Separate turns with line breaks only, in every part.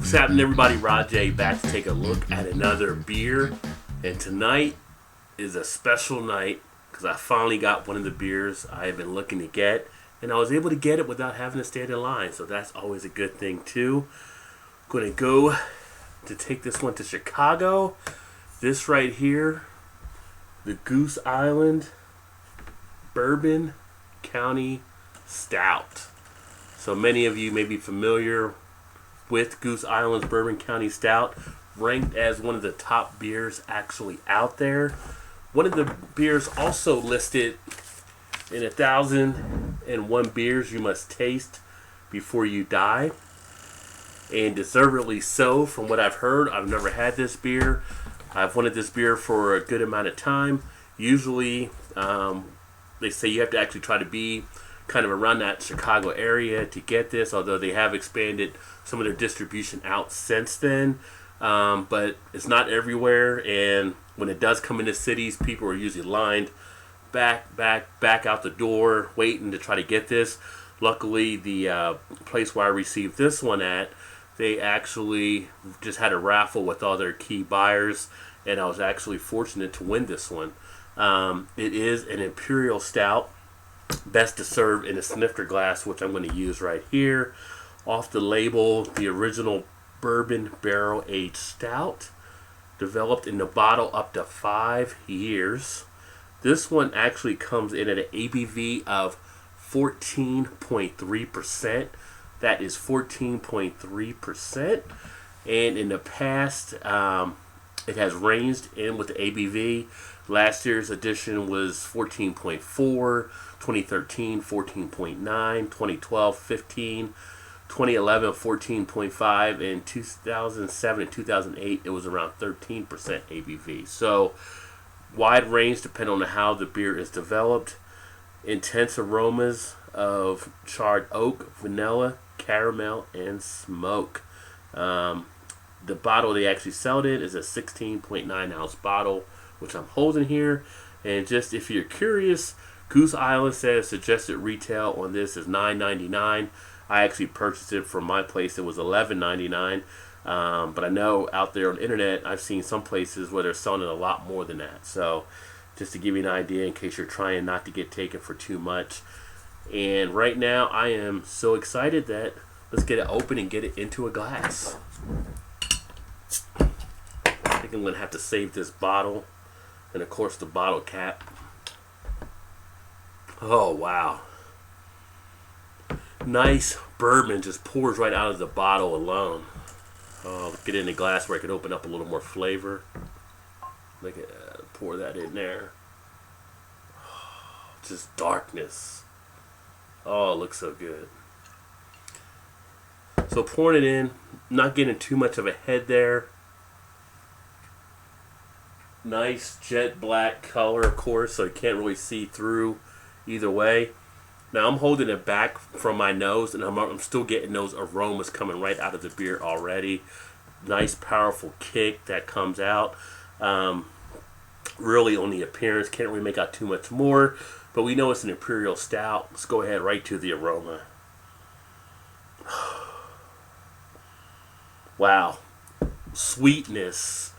What's happening, everybody? Rod J back to take a look at another beer. And tonight is a special night because I finally got one of the beers I have been looking to get. And I was able to get it without having to stand in line. So that's always a good thing too. Going to go to take this one to Chicago. This right here, the Goose Island Bourbon County Stout. So many of you may be familiar with Goose Island's Bourbon County Stout, ranked as one of the top beers actually out there. One of the beers also listed in 1,001 beers you must taste before you die, and deservedly so from what I've heard. I've never had this beer. I've wanted this beer for a good amount of time. Usually they say you have to actually try to be kind of around that Chicago area to get this, although they have expanded some of their distribution out since then. But it's not everywhere, and when it does come into cities, people are usually lined back out the door waiting to try to get this. Luckily, the place where I received this one at, they actually just had a raffle with all their key buyers, and I was actually fortunate to win this one. It is an Imperial Stout, best to serve in a snifter glass, which I'm going to use right here. Off the label, the original bourbon barrel aged stout, developed in the bottle up to 5 years. This one actually comes in at an ABV of 14.3%. That is 14.3%. And in the past, it has ranged in with the ABV. Last year's edition was 14.4, 2013 14.9, 2012 15, 2011 14.5, and 2007 and 2008 it was around 13% ABV. So wide range depending on how the beer is developed. Intense aromas of charred oak, vanilla, caramel, and smoke. The bottle they actually sell it in is a 16.9 ounce bottle, which I'm holding here. And just if you're curious, Goose Island says suggested retail on this is $9.99. I actually purchased it from my place. It was $11.99. But I know out there on the internet, I've seen some places where they're selling it a lot more than that. So just to give you an idea in case you're trying not to get taken for too much. And right now I am so excited that let's get it open and get it into a glass. I think I'm going to have to save this bottle and of course the bottle cap. Oh wow. Nice bourbon just pours right out of the bottle alone. Oh, get it in a glass where I can open up a little more flavor. Look at that. Pour that in there. Just darkness. Oh, it looks so good. So pouring it in, not getting too much of a head there. Nice jet black color, of course, so you can't really see through either way. Now I'm holding it back from my nose, and I'm still getting those aromas coming right out of the beer already. Nice, powerful kick that comes out. Really on the appearance, can't really make out too much more, but we know it's an Imperial Stout. Let's go ahead right to the aroma. Wow. Sweetness.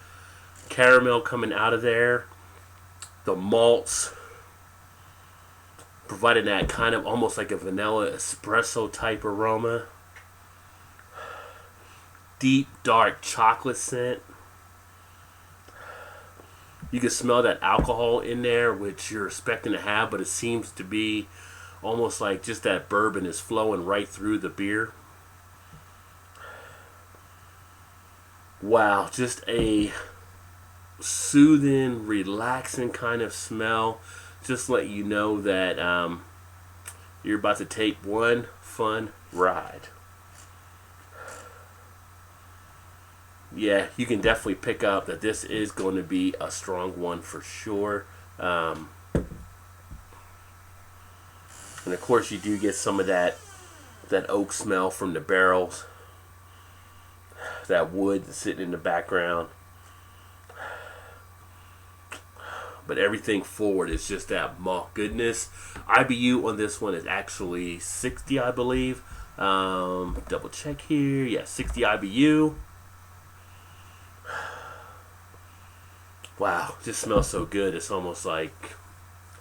Caramel coming out of there. The malts providing that kind of almost like a vanilla espresso type aroma. Deep, dark chocolate scent. You can smell that alcohol in there, which you're expecting to have, but it seems to be almost like just that bourbon is flowing right through the beer. Wow, just a soothing, relaxing kind of smell. Just let you know that you're about to take one fun ride. Yeah, you can definitely pick up that this is going to be a strong one for sure. And of course you do get some of that oak smell from the barrels. That wood that's sitting in the background. but everything forward is just that malt goodness. IBU on this one is actually 60, I believe. Double check here. Yeah, 60 IBU. Wow, just smells so good. It's almost like,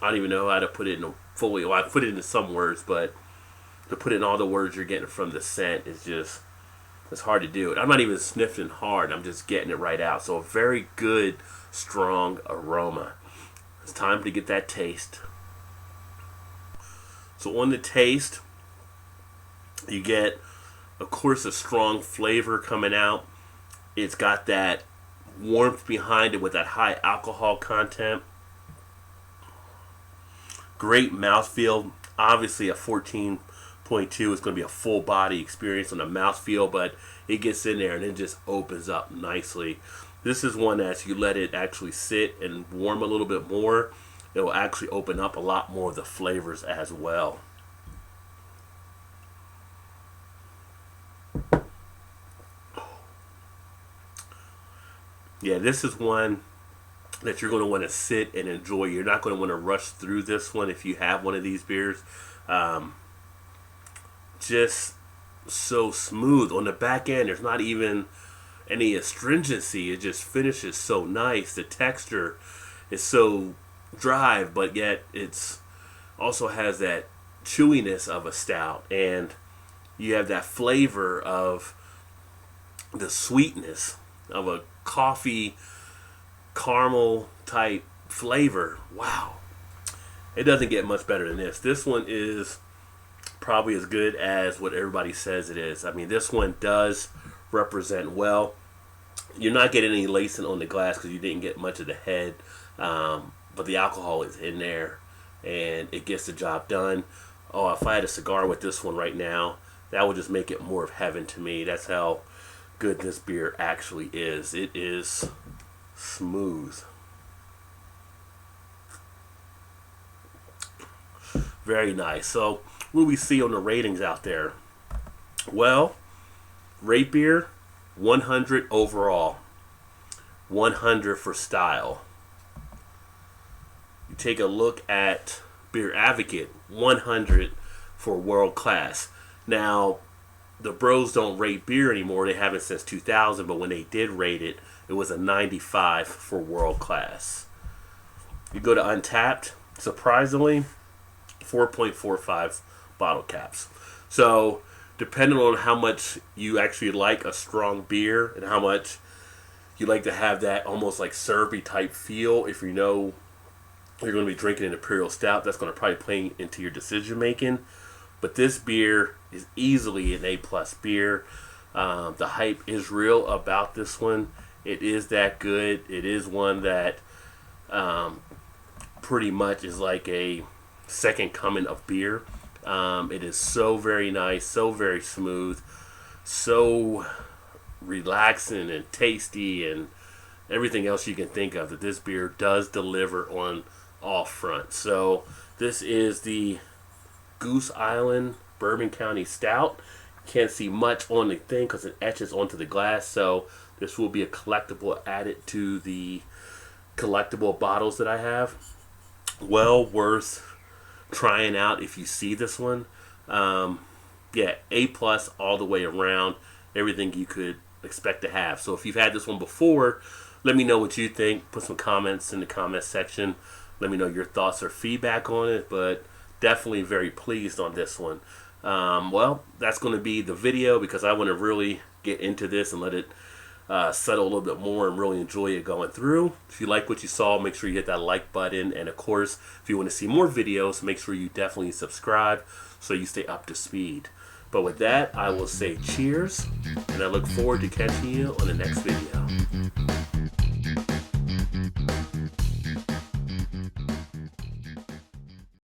I don't even know how to put it in a fully. Well, I put it into some words, but to put it in all the words you're getting from the scent is just, it's hard to do it. I'm not even sniffing hard. I'm just getting it right out. So a very good, strong aroma. It's time to get that taste. So on the taste, you get, of course, a strong flavor coming out. It's got that warmth behind it with that high alcohol content. Great mouthfeel. Obviously, a 14.2 is going to be a full body experience on the mouthfeel, but it gets in there and it just opens up nicely. This is one that, as you let it actually sit and warm a little bit more, it will actually open up a lot more of the flavors as well. Yeah, this is one that you're going to want to sit and enjoy. You're not going to want to rush through this one if you have one of these beers. Just so smooth. On the back end, there's not even any astringency. It just finishes so nice. The texture is so dry, but yet it's also has that chewiness of a stout. And you have that flavor of the sweetness of a coffee caramel type flavor. Wow, it doesn't get much better than this. This one is probably as good as what everybody says it is. I mean, this one does represent well. You're not getting any lacing on the glass because you didn't get much of the head, but the alcohol is in there and it gets the job done. Oh, if I had a cigar with this one right now, that would just make it more of heaven to me. That's how good this beer actually is. It is smooth. Very nice. So what do we see on the ratings out there? Well, rate beer 100 overall, 100 for style. You take a look at Beer Advocate, 100 for world class. Now, the bros don't rate beer anymore. They haven't since 2000, but when they did rate it, it was a 95 for world class. You go to Untapped, surprisingly, 4.45 bottle caps. So, depending on how much you actually like a strong beer and how much you like to have that almost like syrupy type feel, if you know you're going to be drinking an Imperial Stout, that's going to probably play into your decision making. But this beer is easily an A+ beer. The hype is real about this one. It is that good. It is one that pretty much is like a second coming of beer. It is so very nice, so very smooth, so relaxing and tasty and everything else you can think of, that this beer does deliver on all fronts. So this is the Goose Island Bourbon County Stout. Can't see much on the thing because it etches onto the glass, so this will be a collectible added to the collectible bottles that I have. Well worth trying out if you see this one. Yeah, A+ all the way around. Everything you could expect to have. So if you've had this one before, let me know what you think. Put some comments in the comment section. Let me know your thoughts or feedback on it, but definitely very pleased on this one. Well, that's going to be the video because I want to really get into this and let it settle a little bit more and really enjoy it going through. If you like what you saw, make sure you hit that like button. And of course, if you want to see more videos, make sure you definitely subscribe so you stay up to speed. But with that, I will say cheers, and I look forward to catching you on the next video.